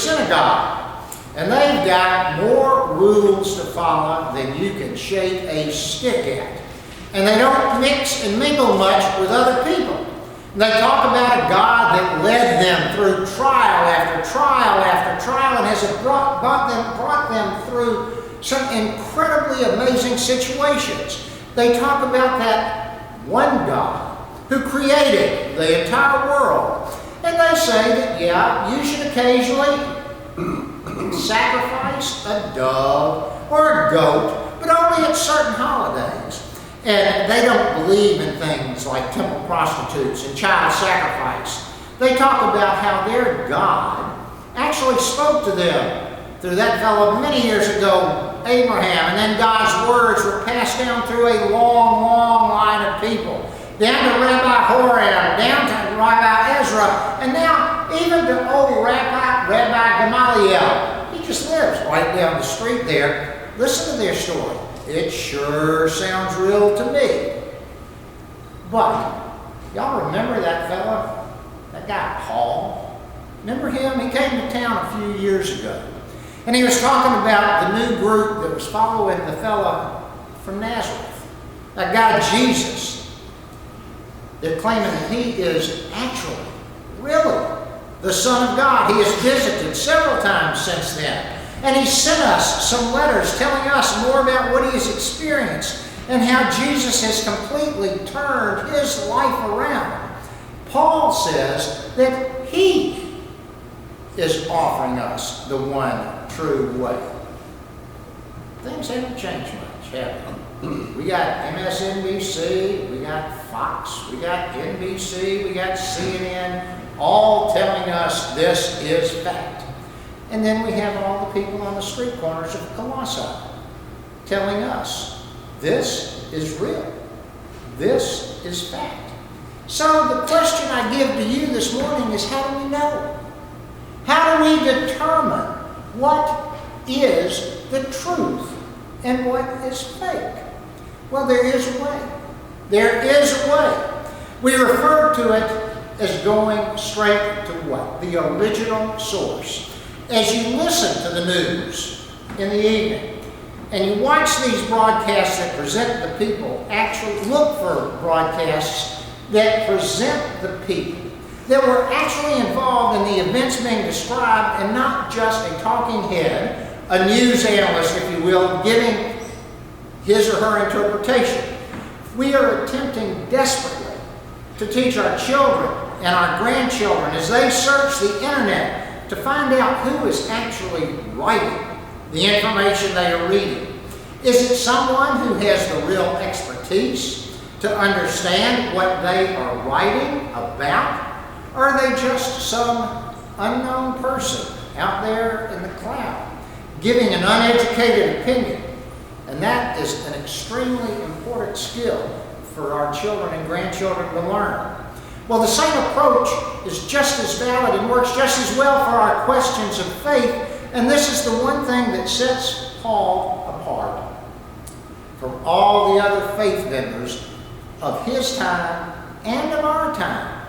synagogue. And they've got more rules to follow than you can shake a stick at. And they don't mix and mingle much with other people. And they talk about a God that led them through trial after trial after trial and has brought them through some incredibly amazing situations. They talk about that one God who created the entire world. And they say that, yeah, you should occasionally sacrifice a dove or a goat, but only at certain holidays. And they don't believe in things like temple prostitutes and child sacrifice. They talk about how their God actually spoke to them through that fellow many years ago, Abraham, and then God's words were passed down through a long, long line of people, down to Rabbi Horam, down to Rabbi Ezra, and now even to old Rabbi Gamaliel. He just lives right down the street there. Listen to their story. It sure sounds real to me. But, y'all remember that fella? That guy Paul? Remember him? He came to town a few years ago. And he was talking about the new group that was following the fella from Nazareth. That guy Jesus. They're claiming that he is actually, really, the Son of God. He has visited several times since then. And he sent us some letters telling us more about what he has experienced and how Jesus has completely turned his life around. Paul says that he is offering us the one true way. Things haven't changed much, have they? We got MSNBC, we got Fox, we got NBC, we got CNN, all telling us this is fact. And then we have all the people on the street corners of Colossae telling us this is real. This is fact. So the question I give to you this morning is, how do we know? How do we determine what is the truth and what is fake? Well, there is a way. There is a way. We refer to it as going straight to what? The original source. As you listen to the news in the evening and you watch these broadcasts that present the people, actually look for broadcasts that present the people, that were actually involved in the events being described and not just a talking head, a news analyst, if you will, giving his or her interpretation. We are attempting desperately to teach our children and our grandchildren as they search the internet to find out who is actually writing the information they are reading. Is it someone who has the real expertise to understand what they are writing about? Or are they just some unknown person out there in the cloud giving an uneducated opinion? And that is an extremely important skill for our children and grandchildren to learn. Well, the same approach is just as valid and works just as well for our questions of faith, and this is the one thing that sets Paul apart from all the other faith vendors of his time and of our time.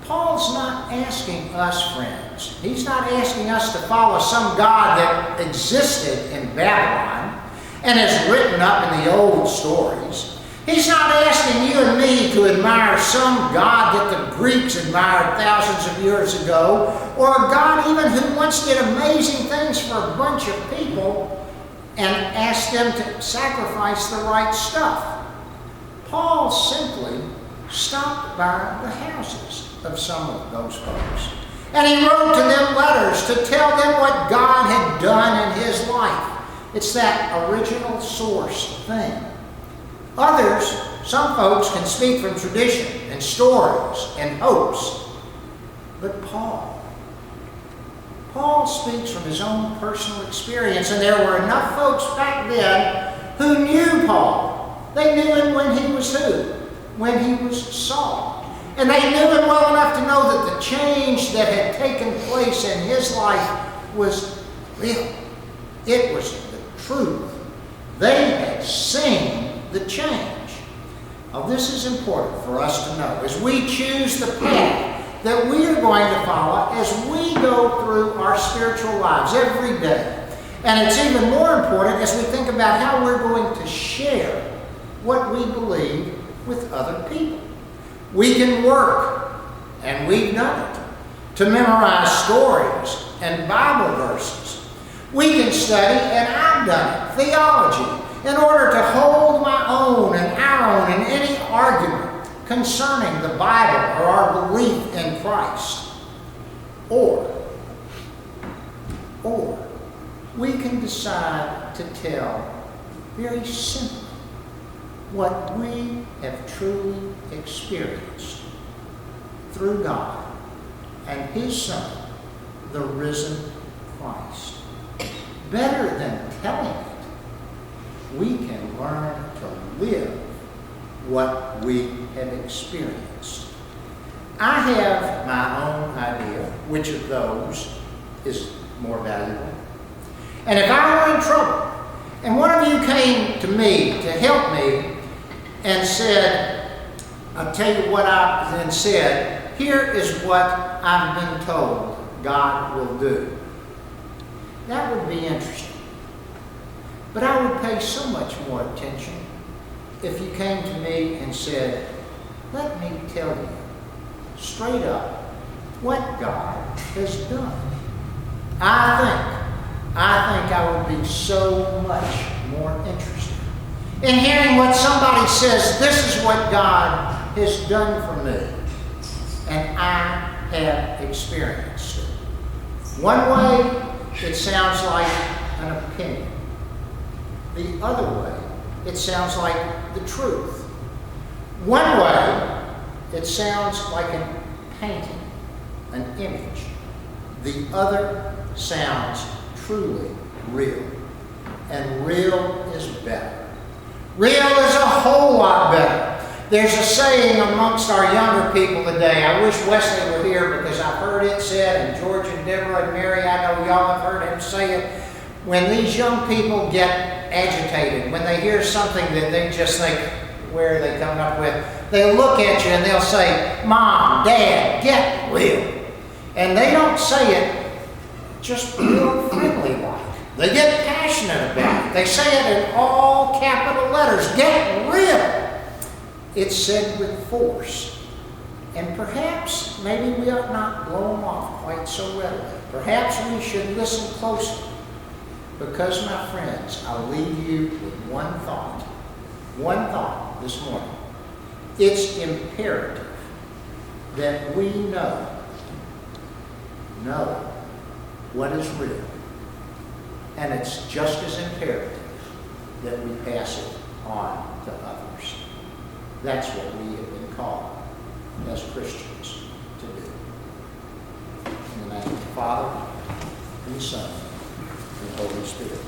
Paul's not asking us, friends, he's not asking us to follow some God that existed in Babylon and is written up in the old stories. He's not asking you and me to admire some God that the Greeks admired thousands of years ago, or a God even who once did amazing things for a bunch of people and asked them to sacrifice the right stuff. Paul simply stopped by the houses of some of those folks. And he wrote to them letters to tell them what God had done in his life. It's that original source thing. Others, some folks, can speak from tradition and stories and hopes. But Paul speaks from his own personal experience, and there were enough folks back then who knew Paul. They knew him when he was who? When he was Saul. And they knew him well enough to know that the change that had taken place in his life was real. It was the truth. They had seen the change. Now, this is important for us to know. As we choose the path that we are going to follow as we go through our spiritual lives every day. And it's even more important as we think about how we're going to share what we believe with other people. We can work, and we've done it, to memorize stories and Bible verses. We can study, and I've done it, theology, in order to hold my own and our own in any argument concerning the Bible or our belief in Christ. Or we can decide to tell very simply what we have truly experienced through God and His Son, the risen Christ. Better than telling it, we can learn to live what we have experienced. I have my own idea which of those is more valuable. And if I were in trouble, and one of you came to me to help me and said, I'll tell you what I then said, here is what I've been told God will do. That would be interesting. But I would pay so much more attention if you came to me and said, let me tell you straight up what God has done. I think I would be so much more interested in hearing what somebody says, this is what God has done for me, and I have experienced it. One way, it sounds like an opinion. The other way, it sounds like the truth. One way, it sounds like a painting, an image. The other sounds truly real. And real is better. Real is a whole lot better. There's a saying amongst our younger people today. I wish Wesley were here because I've heard it said, and George and Deborah and Mary, I know y'all have heard him say it. When these young people get agitated, when they hear something that they just think, where are they coming up with? They'll look at you and they'll say, Mom, Dad, get real. And they don't say it just real friendly like. They get passionate about it. They say it in all capital letters, get real. It's said with force. And perhaps, maybe we ought not blow them off quite so readily. Perhaps we should listen closely. Because, my friends, I'll leave you with one thought this morning. It's imperative that we know what is real. And it's just as imperative that we pass it on to others. That's what we have been called as Christians to do. In the name of the Father, and the Son, and the Holy Spirit.